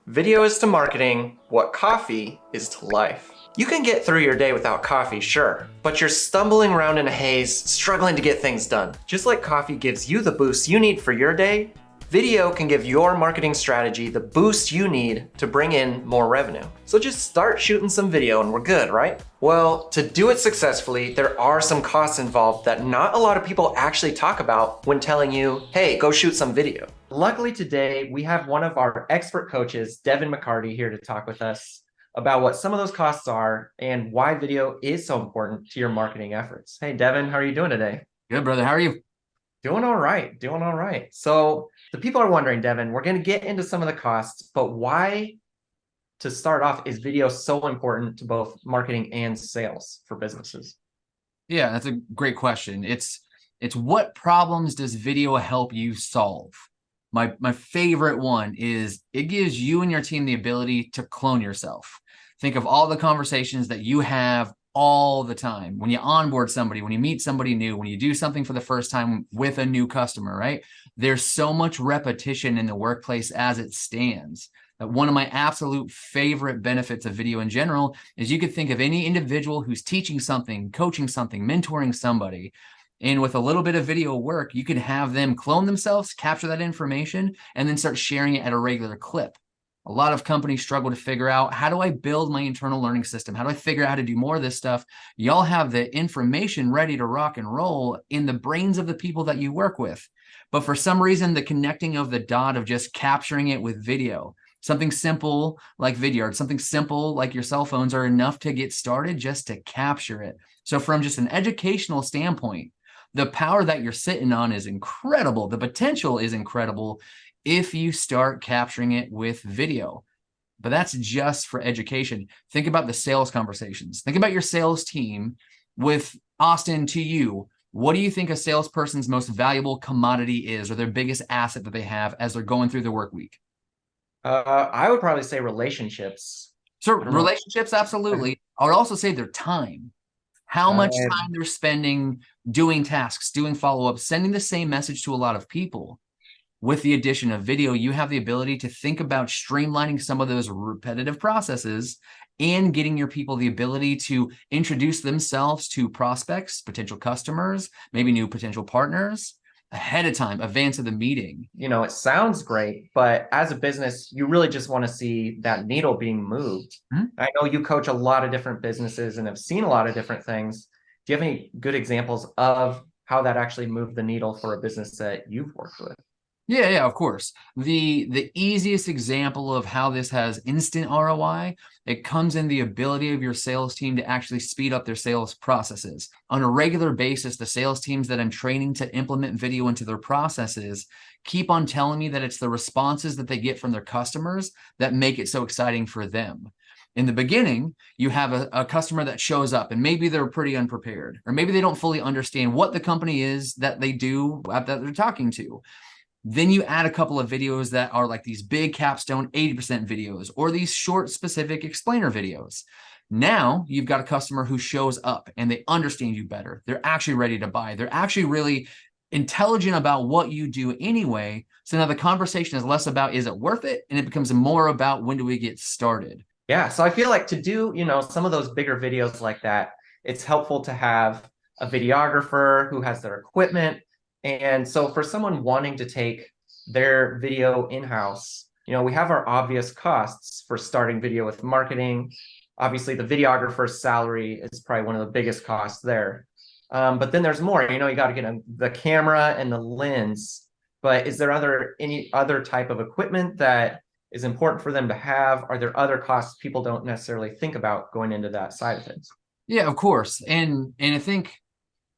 Video is to marketing what coffee is to life. You can get through your day without coffee, sure, but you're stumbling around in a haze, struggling to get things done. Just like coffee gives you the boost you need for your day, video can give your marketing strategy the boost you need to bring in more revenue. So just start shooting some video and we're good, right? Well, to do it successfully, there are some costs involved that not a lot of people actually talk about when telling you, hey, go shoot some video. Luckily today, we have one of our expert coaches, Devon McCarty, here to talk with us about what some of those costs are and why video is so important to your marketing efforts. Hey, Devon, how are you doing today? Good, brother. How are you? Doing all right, doing all right. So the people are wondering, Devon, we're going to get into some of the costs, but why, to start off, is video so important to both marketing and sales for businesses? Yeah, that's a great question. It's what problems does video help you solve? My favorite one is it gives you and your team the ability to clone yourself. Think of all the conversations that you have all the time. When you onboard somebody, when you meet somebody new, when you do something for the first time with a new customer, right? There's so much repetition in the workplace as it stands. One of my absolute favorite benefits of video in general is you could think of any individual who's teaching something, coaching something, mentoring somebody. And with a little bit of video work, you can have them clone themselves, capture that information, and then start sharing it at a regular clip. A lot of companies struggle to figure out, how do I build my internal learning system? How do I figure out how to do more of this stuff? Y'all have the information ready to rock and roll in the brains of the people that you work with. But for some reason, the connecting of the dot of just capturing it with video, something simple like video, or something simple like your cell phones are enough to get started just to capture it. So from just an educational standpoint, the power that you're sitting on is incredible. The potential is incredible if you start capturing it with video. But that's just for education. Think about the sales conversations. Think about your sales team with Austin to you. What do you think a salesperson's most valuable commodity is, or their biggest asset that they have as they're going through the work week? I would probably say relationships. So I don't know. relationships, absolutely. I would also say their time. How much Uh, time they're spending doing tasks, doing follow-ups, sending the same message to a lot of people. With the addition of video, you have the ability to think about streamlining some of those repetitive processes and getting your people the ability to introduce themselves to prospects, potential customers, maybe new potential partners ahead of time, advance of the meeting. it sounds great, but as a business, you really just want to see that needle being moved. Hmm? I know you coach a lot of different businesses and have seen a lot of different things. Do you have any good examples of how that actually moved the needle for a business that you've worked with? Yeah, of course. The easiest example of how this has instant ROI, it comes in the ability of your sales team to actually speed up their sales processes. On a regular basis, the sales teams that I'm training to implement video into their processes keep on telling me that it's the responses that they get from their customers that make it so exciting for them. In the beginning, you have a customer that shows up and maybe they're pretty unprepared, or maybe they don't fully understand what the company is that they do that they're talking to. Then you add a couple of videos that are like these big capstone 80% videos, or these short specific explainer videos. Now you've got a customer who shows up and they understand you better. They're actually ready to buy. They're actually really intelligent about what you do anyway. So now the conversation is less about, is it worth it? And it becomes more about, when do we get started? Yeah, so I feel like to do, some of those bigger videos like that, it's helpful to have a videographer who has their equipment. And so for someone wanting to take their video in-house, we have our obvious costs for starting video with marketing. Obviously, the videographer's salary is probably one of the biggest costs there. But then there's more, you got to get the camera and the lens. But is there any other type of equipment that is important for them to have? Are there other costs people don't necessarily think about going into that side of things? Yeah, of course. And I think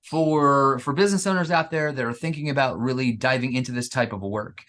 for business owners out there that are thinking about really diving into this type of work,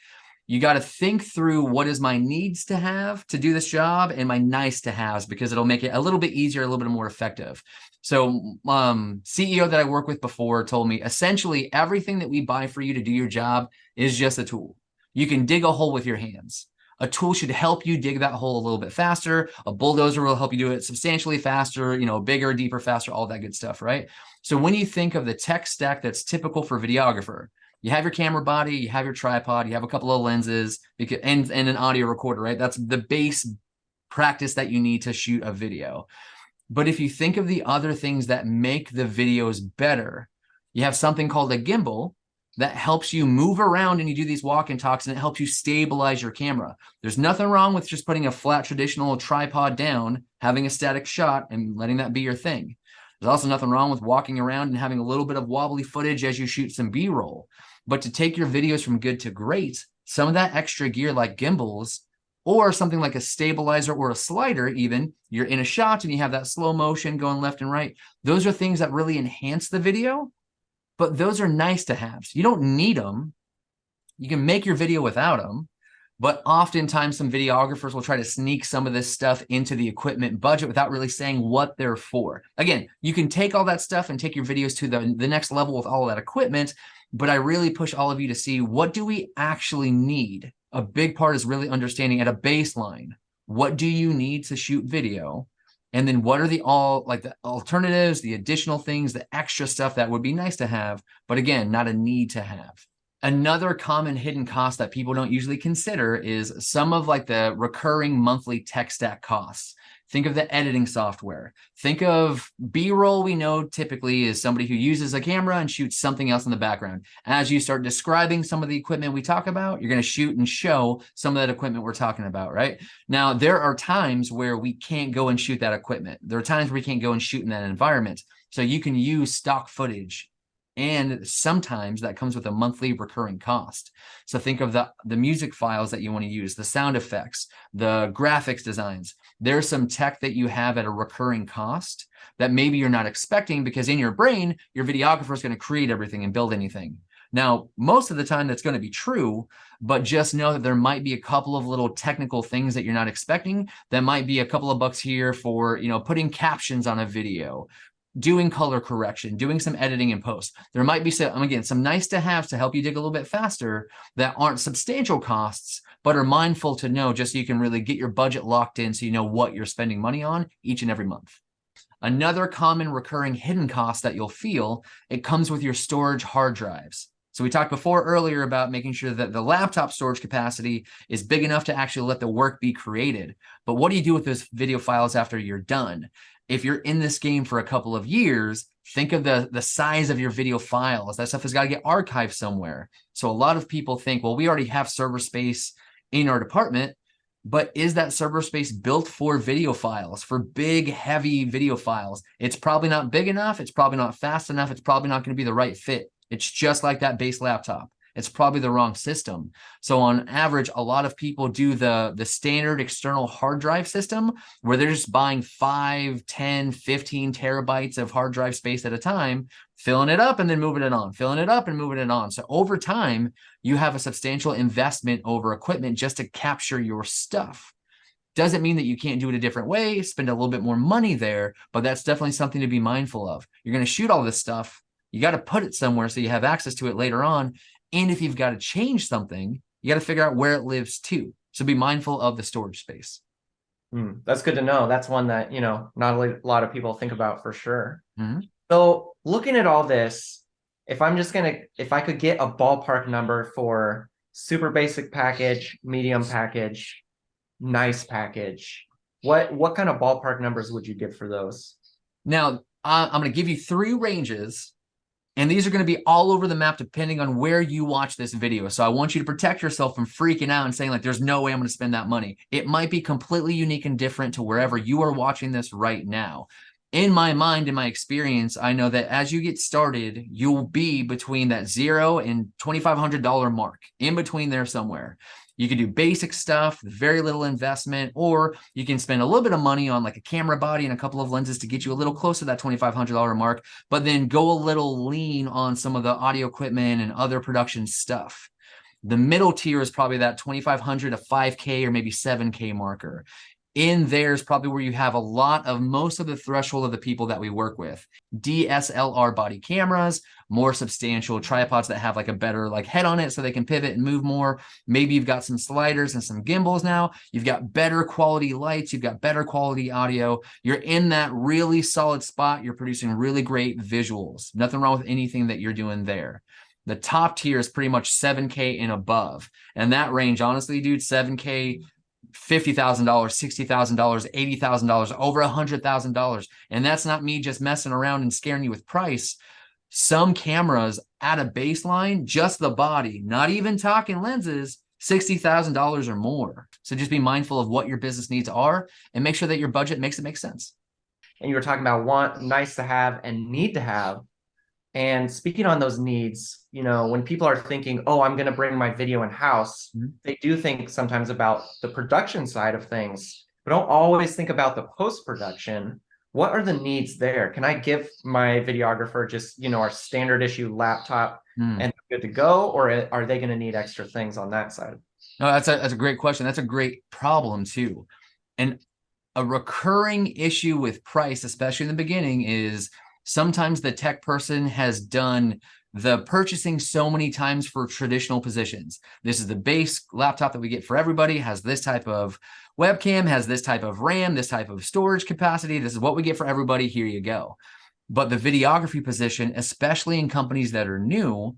you got to think through, what is my needs to have to do this job and my nice to haves, because it'll make it a little bit easier, a little bit more effective. So CEO that I worked with before told me, essentially everything that we buy for you to do your job is just a tool. You can dig a hole with your hands. A tool should help you dig that hole a little bit faster. A bulldozer will help you do it substantially faster, bigger, deeper, faster, all that good stuff, right? So when you think of the tech stack that's typical for videographer, You have your camera body, you have your tripod, you have a couple of lenses, and an audio recorder, right? That's the base practice that you need to shoot a video. But if you think of the other things that make the videos better, you have something called a gimbal that helps you move around, and you do these walk and talks, and it helps you stabilize your camera. There's nothing wrong with just putting a flat traditional tripod down, having a static shot, and letting that be your thing. There's also nothing wrong with walking around and having a little bit of wobbly footage as you shoot some B-roll. But to take your videos from good to great, some of that extra gear like gimbals, or something like a stabilizer or a slider even, you're in a shot and you have that slow motion going left and right. Those are things that really enhance the video, but those are nice to have. So you don't need them. You can make your video without them, but oftentimes some videographers will try to sneak some of this stuff into the equipment budget without really saying what they're for. Again, you can take all that stuff and take your videos to the next level with all that equipment, but I really push all of you to see, what do we actually need? A big part is really understanding at a baseline, what do you need to shoot video? And then what are the alternatives, the additional things, the extra stuff that would be nice to have, but again, not a need to have. Another common hidden cost that people don't usually consider is some of like the recurring monthly tech stack costs. Think of the editing software. Think of B-roll. We know typically is somebody who uses a camera and shoots something else in the background. As you start describing some of the equipment we talk about, you're going to shoot and show some of that equipment we're talking about, right? Now, there are times where we can't go and shoot that equipment. There are times where we can't go and shoot in that environment. So you can use stock footage. And sometimes that comes with a monthly recurring cost. So think of the music files that you want to use, the sound effects, the graphics designs. There's some tech that you have at a recurring cost that maybe you're not expecting, because in your brain, your videographer is going to create everything and build anything. Now, most of the time that's going to be true, but just know that there might be a couple of little technical things that you're not expecting. That might be a couple of bucks here for, putting captions on a video, doing color correction, doing some editing in post. There might be some nice to haves to help you dig a little bit faster that aren't substantial costs, but are mindful to know, just so you can really get your budget locked in so you know what you're spending money on each and every month. Another common recurring hidden cost that you'll feel, it comes with your storage hard drives. So we talked earlier about making sure that the laptop storage capacity is big enough to actually let the work be created. But what do you do with those video files after you're done? If you're in this game for a couple of years, think of the size of your video files. That stuff has got to get archived somewhere. So a lot of people think, well, we already have server space in our department, but is that server space built for video files, for big, heavy video files? It's probably not big enough. It's probably not fast enough. It's probably not going to be the right fit. It's just like that base laptop. It's probably the wrong system. So on average, a lot of people do the standard external hard drive system, where they're just buying 5, 10, 15 terabytes of hard drive space at a time, filling it up and then moving it on, filling it up and moving it on. So over time, you have a substantial investment over equipment just to capture your stuff. Doesn't mean that you can't do it a different way, spend a little bit more money there, but that's definitely something to be mindful of. You're going to shoot all this stuff. You got to put it somewhere so you have access to it later on. And if you've got to change something, you got to figure out where it lives too. So be mindful of the storage space. That's good to know. That's one that, not a lot of people think about for sure. Mm-hmm. So looking at all this, if I could get a ballpark number for super basic package, medium package, nice package, what kind of ballpark numbers would you give for those? Now, I'm going to give you 3 ranges. And these are going to be all over the map depending on where you watch this video. So I want you to protect yourself from freaking out and saying, like, there's no way I'm going to spend that money. It might be completely unique and different to wherever you are watching this right now. In my mind, in my experience, I know that as you get started, you'll be between that $0 and $2,500 mark, in between there somewhere. You can do basic stuff, very little investment, or you can spend a little bit of money on like a camera body and a couple of lenses to get you a little closer to that $2,500 mark, but then go a little lean on some of the audio equipment and other production stuff. The middle tier is probably that $2,500 to $5K or maybe $7K marker. In there is probably where you have most of the threshold of the people that we work with. DSLR body cameras, more substantial tripods that have like a better head on it so they can pivot and move more. Maybe you've got some sliders and some gimbals now. You've got better quality lights. You've got better quality audio. You're in that really solid spot. You're producing really great visuals. Nothing wrong with anything that you're doing there. The top tier is pretty much 7K and above. And that range, honestly, dude, 7K, $50,000, $60,000, $80,000, over $100,000. And that's not me just messing around and scaring you with price. Some cameras at a baseline, just the body, not even talking lenses, $60,000 or more. So just be mindful of what your business needs are and make sure that your budget makes it make sense. And you were talking about want, nice to have, and need to have. And speaking on those needs, you know, when people are thinking, oh, I'm going to bring my video in house, they do think sometimes about the production side of things, but don't always think about the post-production. What are the needs there? Can I give my videographer just, you know, our standard issue laptop and good to go? Or are they going to need extra things on that side? No, that's a great question. That's a great problem too. And a recurring issue with price, especially in the beginning, is sometimes the tech person has done the purchasing so many times for traditional positions. This is the base laptop that we get for everybody, has this type of webcam, has this type of RAM, this type of storage capacity. This is what we get for everybody. Here you go. But the videography position, especially in companies that are new,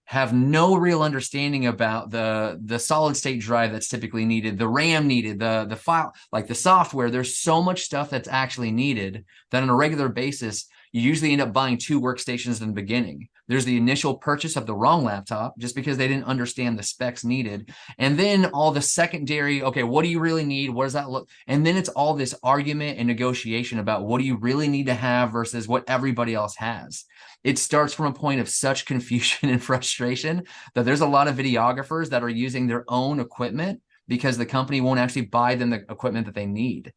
have no real understanding about the solid state drive that's typically needed, the RAM needed, the file, like the software. There's so much stuff that's actually needed that on a regular basis, you usually end up buying 2 workstations in the beginning. There's the initial purchase of the wrong laptop just because they didn't understand the specs needed. And then all the secondary, okay, what do you really need? What does that look? And then it's all this argument and negotiation about what do you really need to have versus what everybody else has. It starts from a point of such confusion and frustration that there's a lot of videographers that are using their own equipment because the company won't actually buy them the equipment that they need.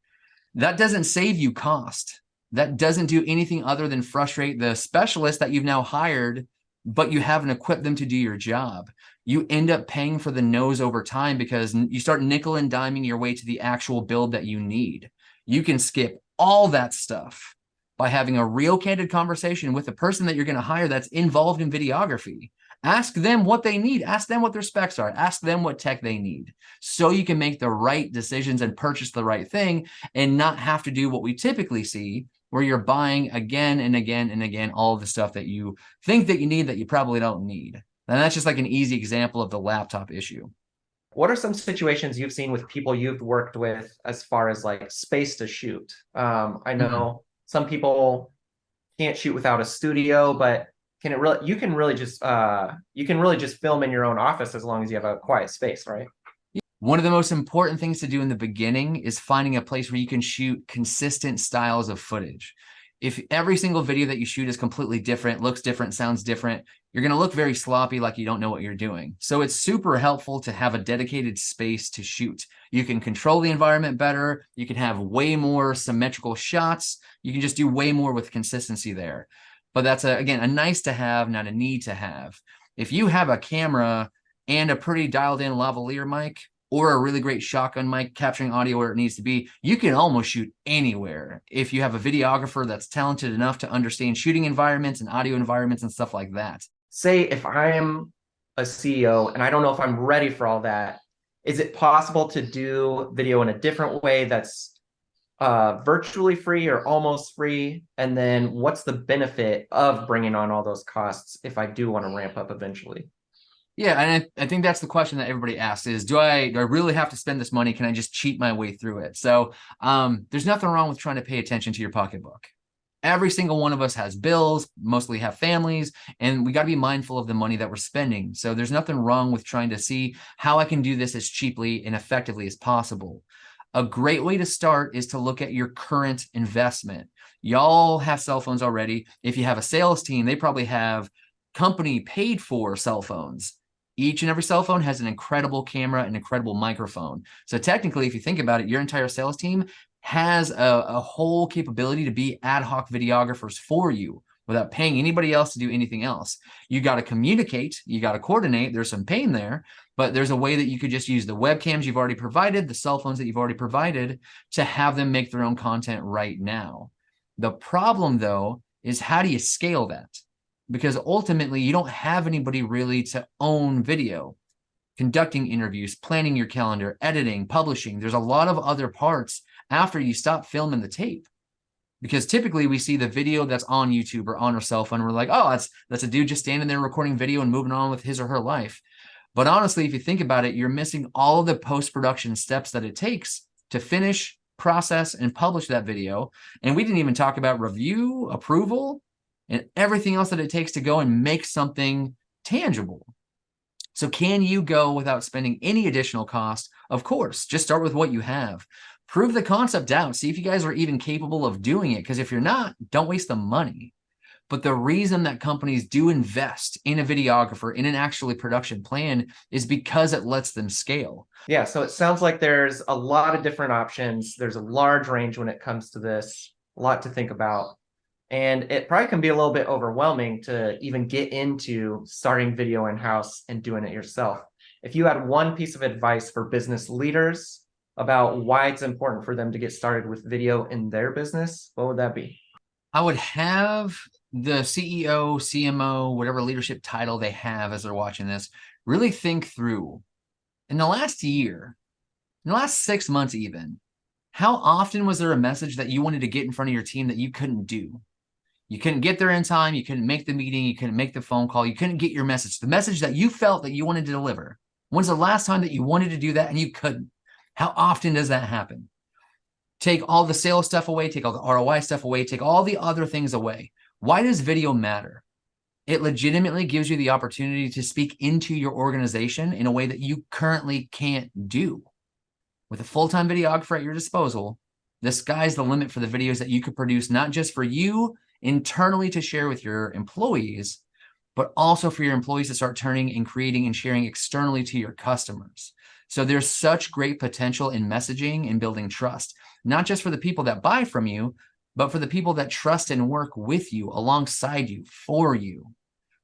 That doesn't save you cost. That doesn't do anything other than frustrate the specialist that you've now hired, but you haven't equipped them to do your job. You end up paying for the nose over time because you start nickel and diming your way to the actual build that you need. You can skip all that stuff by having a real candid conversation with the person that you're going to hire that's involved in videography. Ask them what they need. Ask them what their specs are. Ask them what tech they need so you can make the right decisions and purchase the right thing and not have to do what we typically see where you're buying again and again and again all of the stuff that you think that you need that you probably don't need. And that's just like an easy example of the laptop issue. What are some situations you've seen with people you've worked with as far as like space to shoot? I know some people can't shoot without a studio, but you can really just film in your own office as long as you have a quiet space, right? One of the most important things to do in the beginning is finding a place where you can shoot consistent styles of footage. If every single video that you shoot is completely different, looks different, sounds different, you're going to look very sloppy, like you don't know what you're doing. So it's super helpful to have a dedicated space to shoot. You can control the environment better. You can have way more symmetrical shots. You can just do way more with consistency there. But that's, again, a nice to have, not a need to have. If you have a camera and a pretty dialed in lavalier mic, or a really great shotgun mic capturing audio where it needs to be, you can almost shoot anywhere. If you have a videographer that's talented enough to understand shooting environments and audio environments and stuff like that. Say if I'm a CEO and I don't know if I'm ready for all that, is it possible to do video in a different way that's virtually free or almost free? And then what's the benefit of bringing on all those costs if I do want to ramp up eventually? Yeah, and I think that's the question that everybody asks is, do I really have to spend this money? Can I just cheat my way through it? So there's nothing wrong with trying to pay attention to your pocketbook. Every single one of us has bills, mostly have families, and we got to be mindful of the money that we're spending. So there's nothing wrong with trying to see how I can do this as cheaply and effectively as possible. A great way to start is to look at your current investment. Y'all have cell phones already. If you have a sales team, they probably have company paid for cell phones. Each and every cell phone has an incredible camera and incredible microphone. So technically, if you think about it, your entire sales team has a whole capability to be ad hoc videographers for you without paying anybody else to do anything else. You got to communicate, you got to coordinate. There's some pain there, but there's a way that you could just use the webcams you've already provided, the cell phones that you've already provided to have them make their own content right now. The problem, though, is how do you scale that? Because ultimately, you don't have anybody really to own video, conducting interviews, planning your calendar, editing, publishing. There's a lot of other parts after you stop filming the tape. Because typically we see the video that's on YouTube or on our cell phone. We're like, oh, that's a dude just standing there recording video and moving on with his or her life. But honestly, if you think about it, you're missing all of the post-production steps that it takes to finish, process, and publish that video. And we didn't even talk about review, approval, and everything else that it takes to go and make something tangible. So can you go without spending any additional cost? Of course, just start with what you have. Prove the concept out. See if you guys are even capable of doing it. Because if you're not, don't waste the money. But the reason that companies do invest in a videographer, in an actually production plan, is because it lets them scale. Yeah, so it sounds like there's a lot of different options. There's a large range when it comes to this, a lot to think about. And it probably can be a little bit overwhelming to even get into starting video in-house and doing it yourself. If you had one piece of advice for business leaders about why it's important for them to get started with video in their business, what would that be? I would have the CEO, CMO, whatever leadership title they have as they're watching this, really think through, in the last year, in the last 6 months even, how often was there a message that you wanted to get in front of your team that you couldn't do? You couldn't get there in time, you couldn't make the meeting, you couldn't make the phone call, you couldn't get your message, the message that you felt that you wanted to deliver. When's the last time that you wanted to do that and you couldn't? How often does that happen? Take all the sales stuff away, take all the ROI stuff away, take all the other things away. Why does video matter? It legitimately gives you the opportunity to speak into your organization in a way that you currently can't do. With a full-time videographer at your disposal, the sky's the limit for the videos that you could produce, not just for you internally to share with your employees, but also for your employees to start turning and creating and sharing externally to your customers. So there's such great potential in messaging and building trust, not just for the people that buy from you, but for the people that trust and work with you, alongside you, for you.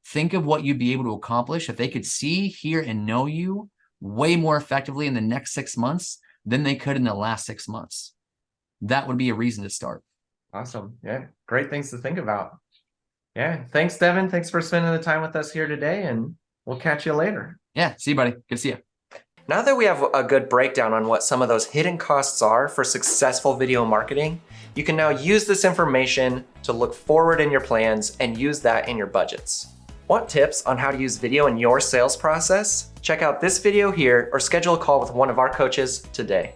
Think of what you'd be able to accomplish if they could see, hear, and know you way more effectively in the next 6 months than they could in the last 6 months. That would be a reason to start. Awesome. Yeah, great things to think about. Yeah, thanks, Devon. Thanks for spending the time with us here today, and we'll catch you later. Yeah, see you, buddy. Good to see you. Now that we have a good breakdown on what some of those hidden costs are for successful video marketing, you can now use this information to look forward in your plans and use that in your budgets. Want tips on how to use video in your sales process? Check out this video here or schedule a call with one of our coaches today.